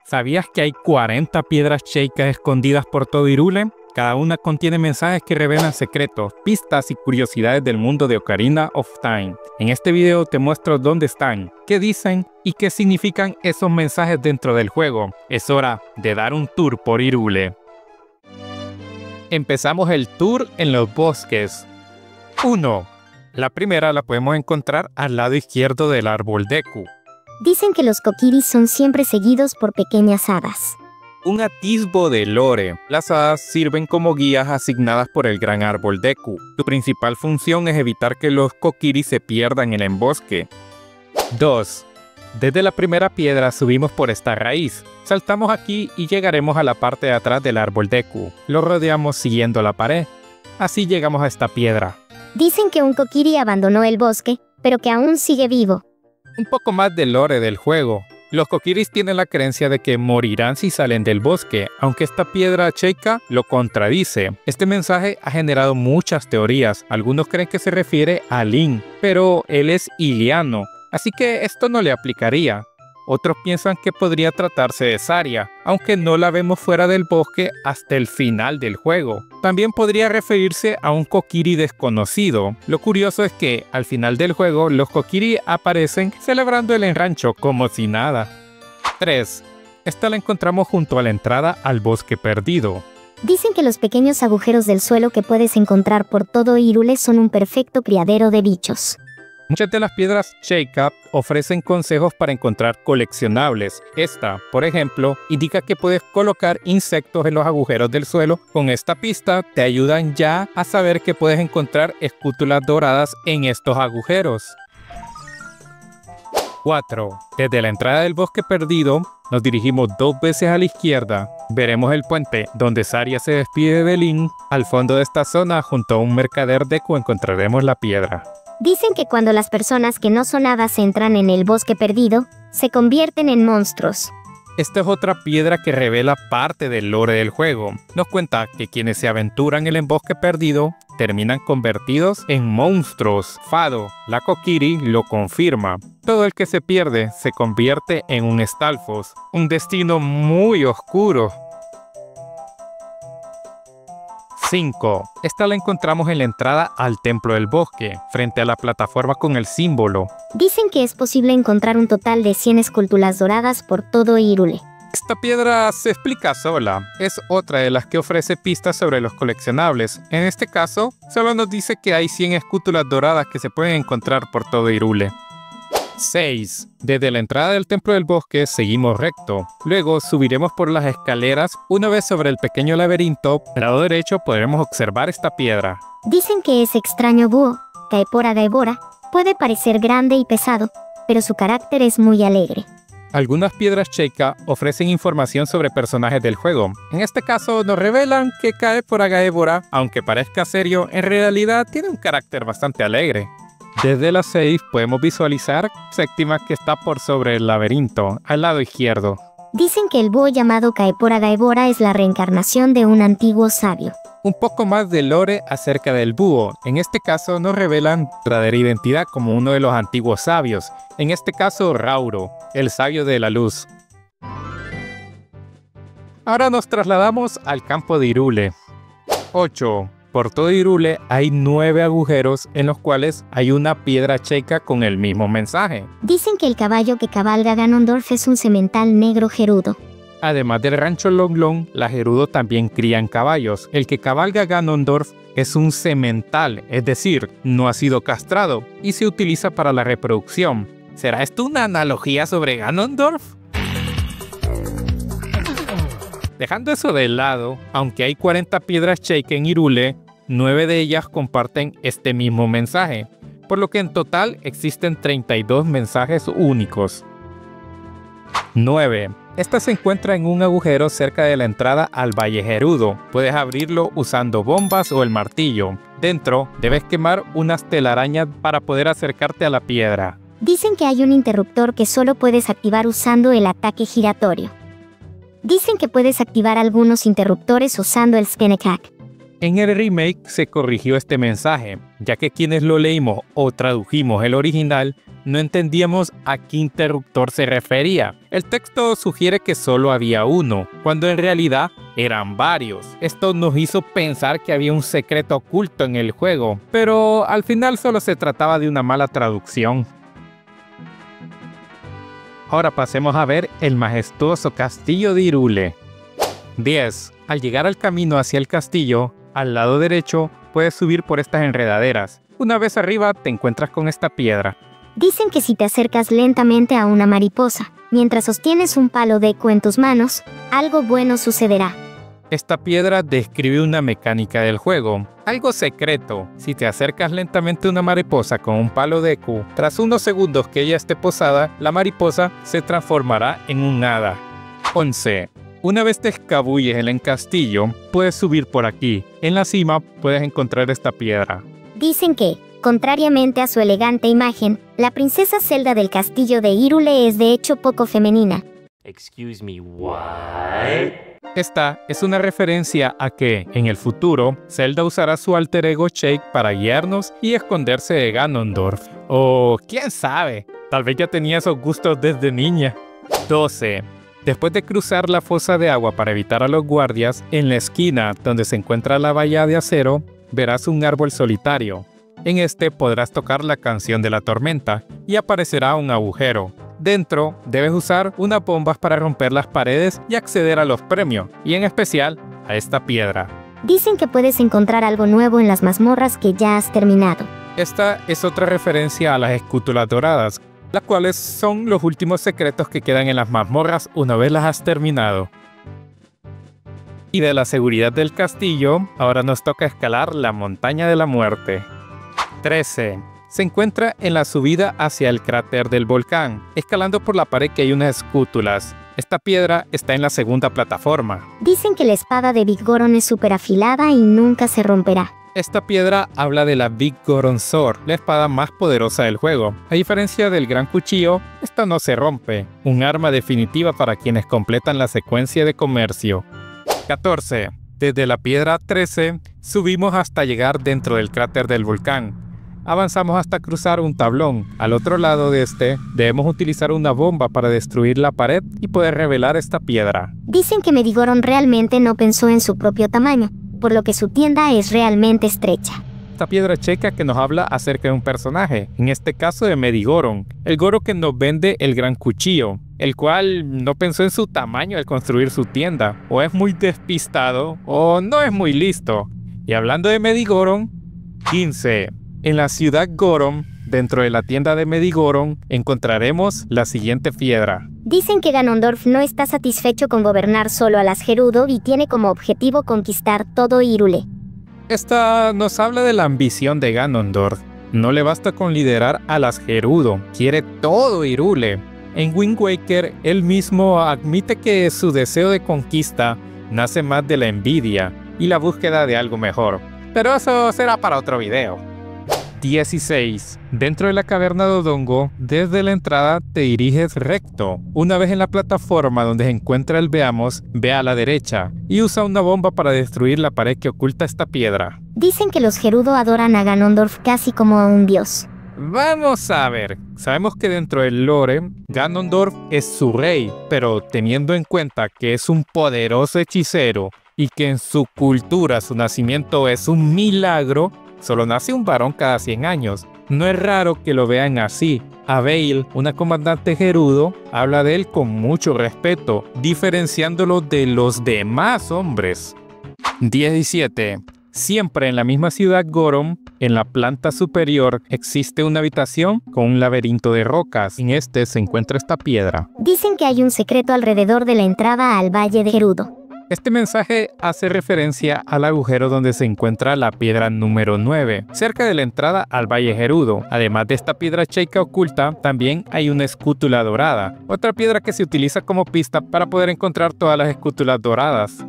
¿Sabías que hay 40 piedras Sheikah escondidas por todo Hyrule? Cada una contiene mensajes que revelan secretos, pistas y curiosidades del mundo de Ocarina of Time. En este video te muestro dónde están, qué dicen y qué significan esos mensajes dentro del juego. Es hora de dar un tour por Hyrule. Empezamos el tour en los bosques. 1. La primera la podemos encontrar al lado izquierdo del árbol Deku. Dicen que los Kokiris son siempre seguidos por pequeñas hadas. Un atisbo de lore. Las hadas sirven como guías asignadas por el gran árbol Deku. Su principal función es evitar que los Kokiri se pierdan en el bosque. 2. Desde la primera piedra subimos por esta raíz. Saltamos aquí y llegaremos a la parte de atrás del árbol Deku. Lo rodeamos siguiendo la pared. Así llegamos a esta piedra. Dicen que un Kokiri abandonó el bosque, pero que aún sigue vivo. Un poco más de lore del juego. Los Kokiris tienen la creencia de que morirán si salen del bosque, aunque esta piedra Sheikah lo contradice. Este mensaje ha generado muchas teorías. Algunos creen que se refiere a Link, pero él es Hyliano, así que esto no le aplicaría. Otros piensan que podría tratarse de Saria, aunque no la vemos fuera del bosque hasta el final del juego. También podría referirse a un Kokiri desconocido. Lo curioso es que, al final del juego, los Kokiri aparecen celebrando el rancho como si nada. 3. Esta la encontramos junto a la entrada al bosque perdido. Dicen que los pequeños agujeros del suelo que puedes encontrar por todo Hyrule son un perfecto criadero de bichos. Muchas de las piedras Sheikah ofrecen consejos para encontrar coleccionables. Esta, por ejemplo, indica que puedes colocar insectos en los agujeros del suelo. Con esta pista te ayudan ya a saber que puedes encontrar escútulas doradas en estos agujeros. 4. Desde la entrada del bosque perdido, nos dirigimos 2 veces a la izquierda. Veremos el puente donde Saria se despide de Link. Al fondo de esta zona, junto a un mercader Deku, encontraremos la piedra. Dicen que cuando las personas que no son hadas entran en el bosque perdido, se convierten en monstruos. Esta es otra piedra que revela parte del lore del juego. Nos cuenta que quienes se aventuran en el bosque perdido terminan convertidos en monstruos. Fado, la Kokiri, lo confirma. Todo el que se pierde se convierte en un Stalfos, un destino muy oscuro. 5. Esta la encontramos en la entrada al Templo del Bosque, frente a la plataforma con el símbolo. Dicen que es posible encontrar un total de 100 esculturas doradas por todo Hyrule. Esta piedra se explica sola, es otra de las que ofrece pistas sobre los coleccionables. En este caso, solo nos dice que hay 100 esculturas doradas que se pueden encontrar por todo Hyrule. 6. Desde la entrada del Templo del Bosque seguimos recto. Luego subiremos por las escaleras. Una vez sobre el pequeño laberinto, al lado derecho podremos observar esta piedra. Dicen que ese extraño búho, Kaepora Gaebora, puede parecer grande y pesado, pero su carácter es muy alegre. Algunas piedras Sheikah ofrecen información sobre personajes del juego. En este caso nos revelan que Kaepora Gaebora, aunque parezca serio, en realidad tiene un carácter bastante alegre. Desde la 6 podemos visualizar Séptima, que está por sobre el laberinto, al lado izquierdo. Dicen que el búho llamado Kaepora Gaebora es la reencarnación de un antiguo sabio. Un poco más de lore acerca del búho. En este caso nos revelan su verdadera identidad como uno de los antiguos sabios. En este caso Rauro, el sabio de la luz. Ahora nos trasladamos al campo de Hyrule. 8. Por todo Hyrule hay 9 agujeros en los cuales hay una piedra Sheikah con el mismo mensaje. Dicen que el caballo que cabalga Ganondorf es un semental negro gerudo. Además del rancho Long Long, las Gerudo también crían caballos. El que cabalga Ganondorf es un semental, es decir, no ha sido castrado y se utiliza para la reproducción. ¿Será esto una analogía sobre Ganondorf? Dejando eso de lado, aunque hay 40 piedras Sheikah en Hyrule, 9 de ellas comparten este mismo mensaje, por lo que en total existen 32 mensajes únicos. 9. Esta se encuentra en un agujero cerca de la entrada al Valle Gerudo. Puedes abrirlo usando bombas o el martillo. Dentro, debes quemar unas telarañas para poder acercarte a la piedra. Dicen que hay un interruptor que solo puedes activar usando el ataque giratorio. Dicen que puedes activar algunos interruptores usando el Skenek Hack. En el remake se corrigió este mensaje, ya que quienes lo leímos o tradujimos el original no entendíamos a qué interruptor se refería. El texto sugiere que solo había uno, cuando en realidad eran varios. Esto nos hizo pensar que había un secreto oculto en el juego, pero al final solo se trataba de una mala traducción. Ahora pasemos a ver el majestuoso castillo de Hyrule. 10. Al llegar al camino hacia el castillo, al lado derecho puedes subir por estas enredaderas. Una vez arriba te encuentras con esta piedra. Dicen que si te acercas lentamente a una mariposa, mientras sostienes un palo Deku en tus manos, algo bueno sucederá. Esta piedra describe una mecánica del juego, algo secreto. Si te acercas lentamente a una mariposa con un palo Deku, tras unos segundos que ella esté posada, la mariposa se transformará en un hada. 11. Una vez te escabulles en el castillo, puedes subir por aquí. En la cima puedes encontrar esta piedra. Dicen que, contrariamente a su elegante imagen, la princesa Zelda del castillo de Hyrule es de hecho poco femenina. Excuse me, what? Esta es una referencia a que, en el futuro, Zelda usará su alter ego Sheik para guiarnos y esconderse de Ganondorf. O quién sabe, tal vez ya tenía esos gustos desde niña. 12. Después de cruzar la fosa de agua para evitar a los guardias, en la esquina donde se encuentra la valla de acero, verás un árbol solitario. En este podrás tocar la canción de la tormenta y aparecerá un agujero. Dentro debes usar unas bombas para romper las paredes y acceder a los premios, y en especial a esta piedra. Dicen que puedes encontrar algo nuevo en las mazmorras que ya has terminado. Esta es otra referencia a las escútulas doradas, las cuales son los últimos secretos que quedan en las mazmorras una vez las has terminado. Y de la seguridad del castillo, ahora nos toca escalar la montaña de la muerte. 13. Se encuentra en la subida hacia el cráter del volcán, escalando por la pared que hay unas escútulas. Esta piedra está en la segunda plataforma. Dicen que la espada de Big Goron es súper afilada y nunca se romperá. Esta piedra habla de la Big Goron Sword, la espada más poderosa del juego. A diferencia del gran cuchillo, esta no se rompe, un arma definitiva para quienes completan la secuencia de comercio. 14. Desde la piedra 13, subimos hasta llegar dentro del cráter del volcán. Avanzamos hasta cruzar un tablón. Al otro lado de este, debemos utilizar una bomba para destruir la pared y poder revelar esta piedra. Dicen que Medigoron realmente no pensó en su propio tamaño, por lo que su tienda es realmente estrecha. Esta piedra checa que nos habla acerca de un personaje, en este caso de Medigoron, el Goro que nos vende el gran cuchillo, el cual no pensó en su tamaño al construir su tienda, o es muy despistado, o no es muy listo. Y hablando de Medigoron, 15. En la ciudad Goron, dentro de la tienda de Medigoron, encontraremos la siguiente piedra. Dicen que Ganondorf no está satisfecho con gobernar solo a las Gerudo y tiene como objetivo conquistar todo Hyrule. Esta nos habla de la ambición de Ganondorf. No le basta con liderar a las Gerudo, quiere todo Hyrule. En Wind Waker, él mismo admite que su deseo de conquista nace más de la envidia y la búsqueda de algo mejor. Pero eso será para otro video. 16. Dentro de la caverna de Dodongo, desde la entrada te diriges recto. Una vez en la plataforma donde se encuentra el Veamos, ve a la derecha y usa una bomba para destruir la pared que oculta esta piedra. Dicen que los Gerudo adoran a Ganondorf casi como a un dios. Vamos a ver, sabemos que dentro del lore, Ganondorf es su rey, pero teniendo en cuenta que es un poderoso hechicero y que en su cultura su nacimiento es un milagro, solo nace un varón cada 100 años. No es raro que lo vean así. Abeil, una comandante gerudo, habla de él con mucho respeto, diferenciándolo de los demás hombres. 17. Siempre en la misma ciudad Goron, en la planta superior, existe una habitación con un laberinto de rocas. En este se encuentra esta piedra. Dicen que hay un secreto alrededor de la entrada al Valle de Gerudo. Este mensaje hace referencia al agujero donde se encuentra la piedra número 9, cerca de la entrada al Valle Gerudo. Además de esta piedra cheika oculta, también hay una escútula dorada, otra piedra que se utiliza como pista para poder encontrar todas las escútulas doradas.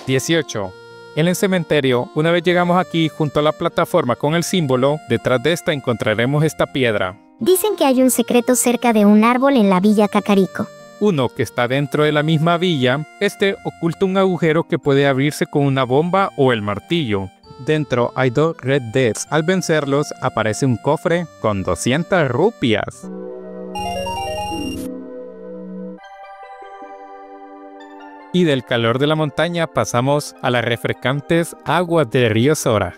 18. En el cementerio, una vez llegamos aquí junto a la plataforma con el símbolo, detrás de esta encontraremos esta piedra. Dicen que hay un secreto cerca de un árbol en la Villa Kakariko. Uno que está dentro de la misma villa, este oculta un agujero que puede abrirse con una bomba o el martillo. Dentro hay 2 Red Deaths. Al vencerlos aparece un cofre con 200 rupias. Y del calor de la montaña pasamos a las refrescantes aguas del río Sora.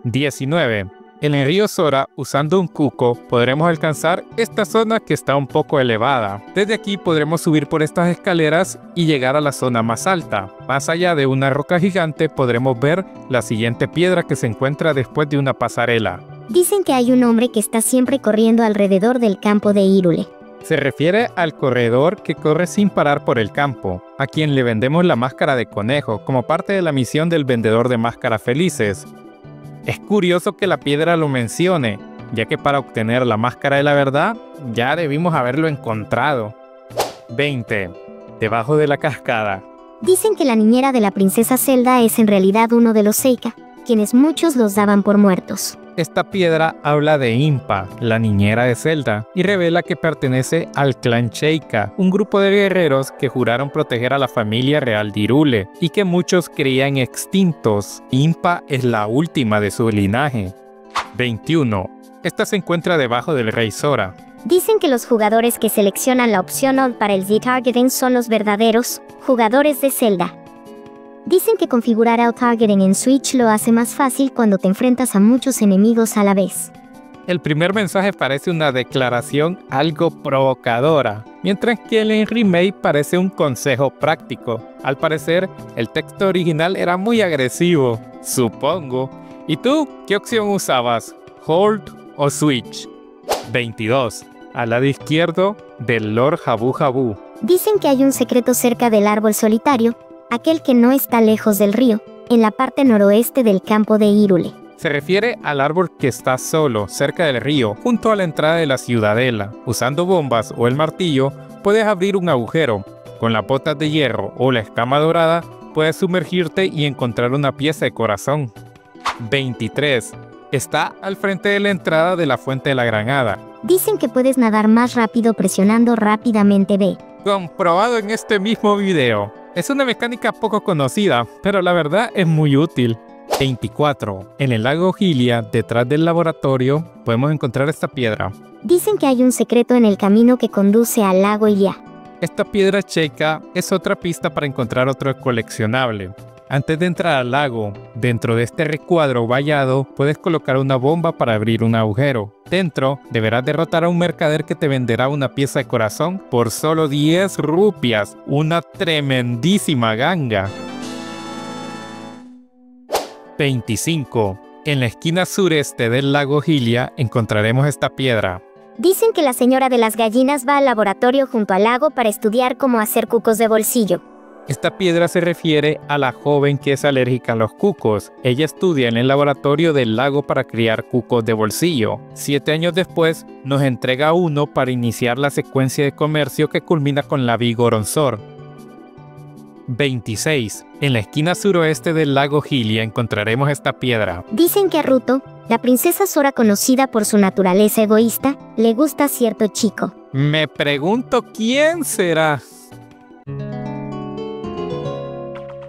19. En el río Sora, usando un cuco, podremos alcanzar esta zona que está un poco elevada. Desde aquí podremos subir por estas escaleras y llegar a la zona más alta. Más allá de una roca gigante podremos ver la siguiente piedra que se encuentra después de una pasarela. Dicen que hay un hombre que está siempre corriendo alrededor del campo de Hyrule. Se refiere al corredor que corre sin parar por el campo, a quien le vendemos la máscara de conejo como parte de la misión del vendedor de máscaras felices. Es curioso que la piedra lo mencione, ya que para obtener la máscara de la verdad ya debimos haberlo encontrado. 20. Debajo de la cascada. Dicen que la niñera de la princesa Zelda es en realidad uno de los Sheikah, quienes muchos los daban por muertos. Esta piedra habla de Impa, la niñera de Zelda, y revela que pertenece al clan Sheikah, un grupo de guerreros que juraron proteger a la familia real de Hyrule, y que muchos creían extintos. Impa es la última de su linaje. 21. Esta se encuentra debajo del rey Sora. Dicen que los jugadores que seleccionan la opción Odd para el Z-Targeting son los verdaderos jugadores de Zelda. Dicen que configurar Auto-Targeting en Switch lo hace más fácil cuando te enfrentas a muchos enemigos a la vez. El primer mensaje parece una declaración algo provocadora, mientras que el remake parece un consejo práctico. Al parecer, el texto original era muy agresivo, supongo. ¿Y tú qué opción usabas? ¿Hold o Switch? 22. Al lado izquierdo del Lord Jabu Jabu. Dicen que hay un secreto cerca del árbol solitario, aquel que no está lejos del río, en la parte noroeste del campo de Hyrule. Se refiere al árbol que está solo, cerca del río, junto a la entrada de la ciudadela. Usando bombas o el martillo, puedes abrir un agujero. Con las botas de hierro o la escama dorada, puedes sumergirte y encontrar una pieza de corazón. 23. Está al frente de la entrada de la fuente de la Granada. Dicen que puedes nadar más rápido presionando rápidamente B. Comprobado en este mismo video. Es una mecánica poco conocida, pero la verdad es muy útil. 24. En el lago Hylia, detrás del laboratorio, podemos encontrar esta piedra. Dicen que hay un secreto en el camino que conduce al lago Hylia. Esta piedra Sheikah es otra pista para encontrar otro coleccionable. Antes de entrar al lago, dentro de este recuadro vallado, puedes colocar una bomba para abrir un agujero. Dentro, deberás derrotar a un mercader que te venderá una pieza de corazón por solo 10 rupias. Una tremendísima ganga. 25. En la esquina sureste del lago Hylia encontraremos esta piedra. Dicen que la señora de las gallinas va al laboratorio junto al lago para estudiar cómo hacer cucos de bolsillo. Esta piedra se refiere a la joven que es alérgica a los cucos. Ella estudia en el laboratorio del lago para criar cucos de bolsillo. 7 años después, nos entrega uno para iniciar la secuencia de comercio que culmina con la Vigoronsor. 26. En la esquina suroeste del lago Hylia encontraremos esta piedra. Dicen que a Ruto, la princesa Sora conocida por su naturaleza egoísta, le gusta a cierto chico. Me pregunto quién será.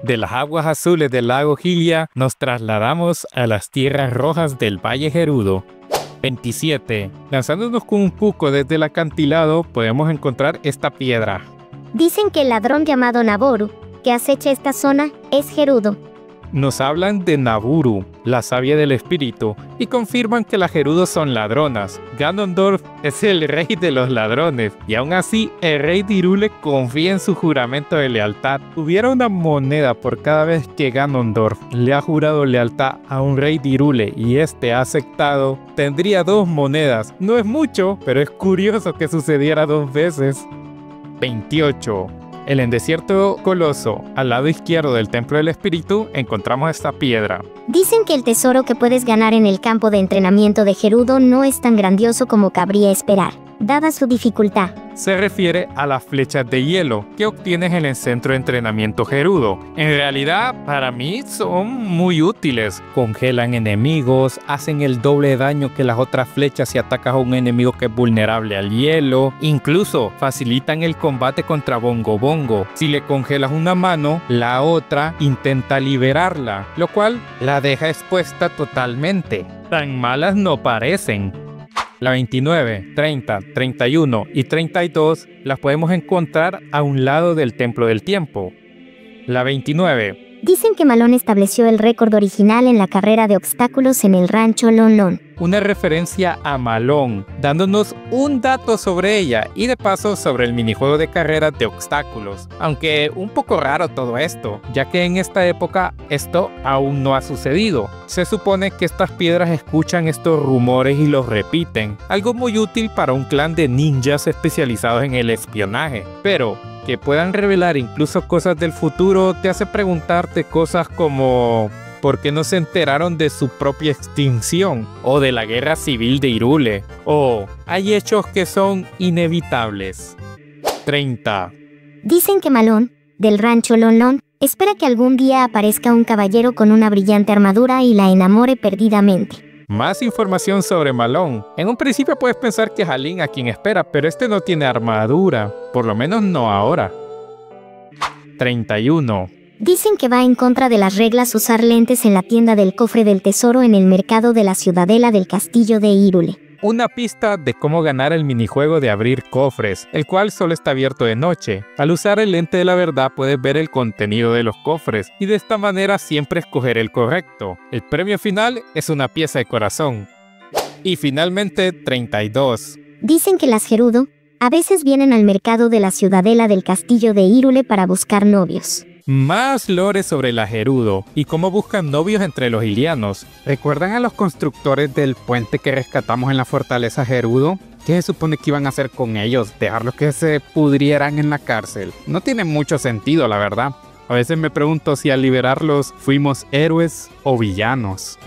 De las aguas azules del lago Hylia nos trasladamos a las tierras rojas del Valle Gerudo. 27. Lanzándonos con un cuco desde el acantilado podemos encontrar esta piedra. Dicen que el ladrón llamado Naboru, que acecha esta zona, es Gerudo. Nos hablan de Naburu, la sabia del espíritu, y confirman que las Gerudos son ladronas. Ganondorf es el rey de los ladrones, y aún así el rey de Hyrule confía en su juramento de lealtad. Hubiera una moneda por cada vez que Ganondorf le ha jurado lealtad a un rey de Hyrule y este ha aceptado, tendría 2 monedas. No es mucho, pero es curioso que sucediera 2 veces. 28. En el desierto Coloso, al lado izquierdo del Templo del Espíritu, encontramos esta piedra. Dicen que el tesoro que puedes ganar en el campo de entrenamiento de Gerudo no es tan grandioso como cabría esperar. dada su dificultad. Se refiere a las flechas de hielo que obtienes en el centro de entrenamiento Gerudo. En realidad, para mí son muy útiles. Congelan enemigos, hacen el doble de daño que las otras flechas si atacas a un enemigo que es vulnerable al hielo. Incluso facilitan el combate contra Bongo Bongo. Si le congelas una mano, la otra intenta liberarla, lo cual la deja expuesta totalmente. Tan malas no parecen. La 29, 30, 31 y 32 las podemos encontrar a un lado del Templo del Tiempo. La 29. Dicen que Malone estableció el récord original en la carrera de obstáculos en el rancho Lon Lon. Una referencia a Malone, dándonos un dato sobre ella y de paso sobre el minijuego de carreras de obstáculos. Aunque un poco raro todo esto, ya que en esta época esto aún no ha sucedido. Se supone que estas piedras escuchan estos rumores y los repiten, algo muy útil para un clan de ninjas especializados en el espionaje. Pero que puedan revelar incluso cosas del futuro te hace preguntarte cosas como ¿por qué no se enteraron de su propia extinción? O de la guerra civil de Hyrule. O hay hechos que son inevitables. 30. Dicen que Malone, del rancho Lon Lon, espera que algún día aparezca un caballero con una brillante armadura y la enamore perdidamente. Más información sobre Malone. En un principio puedes pensar que es a Link a quien espera, pero este no tiene armadura. Por lo menos no ahora. 31. Dicen que va en contra de las reglas usar lentes en la tienda del cofre del tesoro en el mercado de la ciudadela del castillo de Hyrule. Una pista de cómo ganar el minijuego de abrir cofres, el cual solo está abierto de noche. Al usar el lente de la verdad puedes ver el contenido de los cofres y de esta manera siempre escoger el correcto. El premio final es una pieza de corazón. Y finalmente 32. Dicen que las Gerudo a veces vienen al mercado de la ciudadela del castillo de Hyrule para buscar novios. Más lore sobre la Gerudo y cómo buscan novios entre los hylianos. ¿Recuerdan a los constructores del puente que rescatamos en la fortaleza Gerudo? ¿Qué se supone que iban a hacer con ellos? ¿Dejarlos que se pudrieran en la cárcel? No tiene mucho sentido, la verdad. A veces me pregunto si al liberarlos fuimos héroes o villanos.